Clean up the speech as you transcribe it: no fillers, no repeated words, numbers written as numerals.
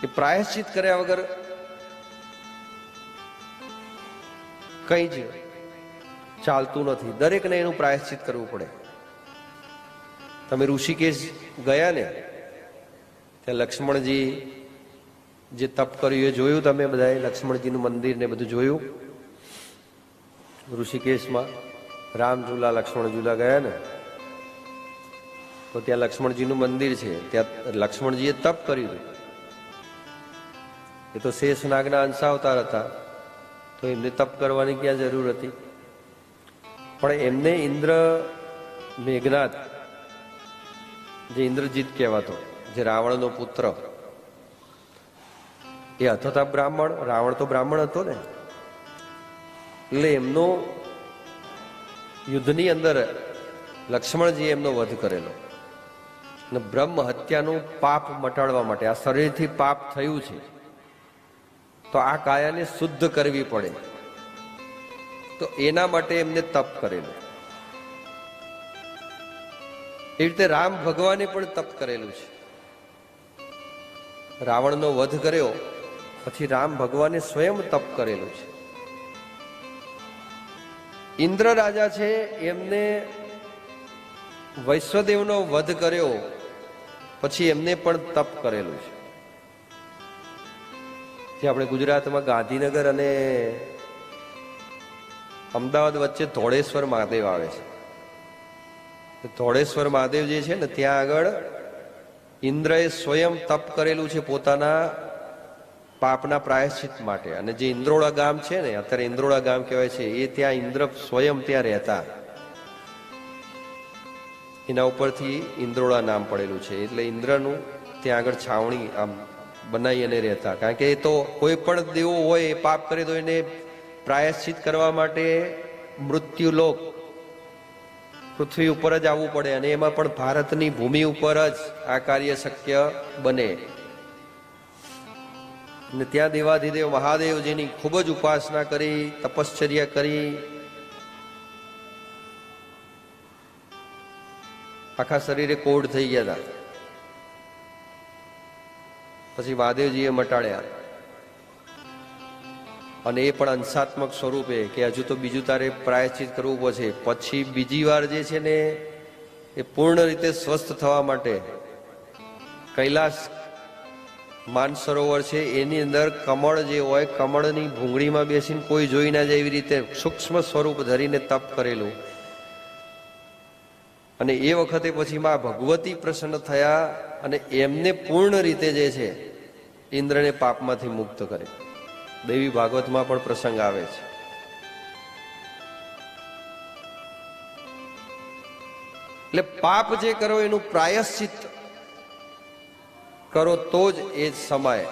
એ પ્રાયશ્ચિત કર્યા વગર કઈ જ ચાલતું નથી. દરેકને એનું પ્રાયશ્ચિત કરવું પડે. તમે ઋષિકેશ ગયા ને, ત્યાં લક્ષ્મણજી જે તપ કર્યું એ જોયું તમે બધાએ? લક્ષ્મણજીનું મંદિર ને બધું જોયું ઋષિકેશમાં? રામ ઝૂલા લક્ષ્મણ ઝૂલા ગયા ને, તો ત્યાં લક્ષ્મણજીનું મંદિર છે. ત્યાં લક્ષ્મણજીએ તપ કર્યું. એ તો શેષનાગના અંશાવતાર હતા, તો એમને તપ કરવાની ક્યાં જરૂર હતી? પણ એમને ઇન્દ્ર મેઘનાદ, જે ઇન્દ્રજીત કહેવાતો, જે રાવણનો પુત્ર, એ હતો તા બ્રાહ્મણ. રાવણ તો બ્રાહ્મણ હતો ને, એટલે એમનો યુદ્ધની અંદર લક્ષ્મણજીએ એમનો વધ કરેલો. અને બ્રહ્મ હત્યાનું પાપ મટાડવા માટે, આ શરીરથી પાપ થયું છે તો આ કાયાને શુદ્ધ કરવી પડે, તો એના માટે એમને તપ કરેલું. એ રીતે રામ ભગવાને પણ તપ કરેલું છે. રાવણનો વધ કર્યો પછી રામ ભગવાને સ્વયં તપ કરેલું છે. ઇન્દ્ર રાજા છે, એમને વૈશ્વદેવનો વધ કર્યો પછી એમને પણ તપ કરેલું છે. જે આપણે ગુજરાતમાં ગાંધીનગર અને અમદાવાદ વચ્ચે ધોળેશ્વર મહાદેવ આવે છે. ધોળેશ્વર મહાદેવ જે છે ને, ત્યાં આગળ ઇન્દ્રએ સ્વયં તપ કરેલું છે પોતાના પાપના પ્રાયશ્ચિત માટે. અને જે ઇન્દ્રોડા ગામ છે ને, અત્યારે ઇન્દ્રોડા ગામ કહેવાય છે, એ ત્યાં ઇન્દ્ર સ્વયં ત્યાં રહેતા. એના ઉપરથી ઇન્દ્રોડા નામ પડેલું છે. એટલે ઇન્દ્રનું ત્યાં આગળ છાવણી આમ બનાવી અને રહેતા. કારણ કે એ તો કોઈ પણ દેવો હોય એ પાપ કરે તો એને પ્રાયશ્ચિત કરવા માટે મૃત્યુલોક પૃથ્વી ઉપર જ આવવું પડે. અને એમાં પણ ભારતની ભૂમિ ઉપર જ આ કાર્ય શક્ય બને. અને ત્યાં દેવાધિદેવ મહાદેવજીની ખૂબ જ ઉપાસના કરી, તપશ્ચર્યા કરી, આખા શરીરે કોઢ થઈ ગયા હતા. પછી મહાદેવજીએ મટાડ્યા. અને એ પણ અંશાત્મક સ્વરૂપે કે હજુ તો બીજું તારે પ્રાયશ્ચિત કરવું પડશે. પછી બીજી વાર જે છે ને, એ પૂર્ણ રીતે સ્વસ્થ થવા માટે કૈલાસ માનસરોવર છે, એની અંદર કમળ જે હોય, કમળની ભૂંગળીમાં બેસીને કોઈ જોઈ ના જાય એવી રીતે સૂક્ષ્મ સ્વરૂપ ધરીને તપ કરેલું. અને એ વખતે પછી માં ભગવતી પ્રસન્ન થયા અને એમને પૂર્ણ રીતે જે છે ઇન્દ્રને પાપમાંથી મુક્ત કરે. દેવી ભાગવતમાં પણ પ્રસંગ આવે છે. એટલે પાપ જે કરો એનું પ્રાયશ્ચિત કરો તો જ એ સમાય.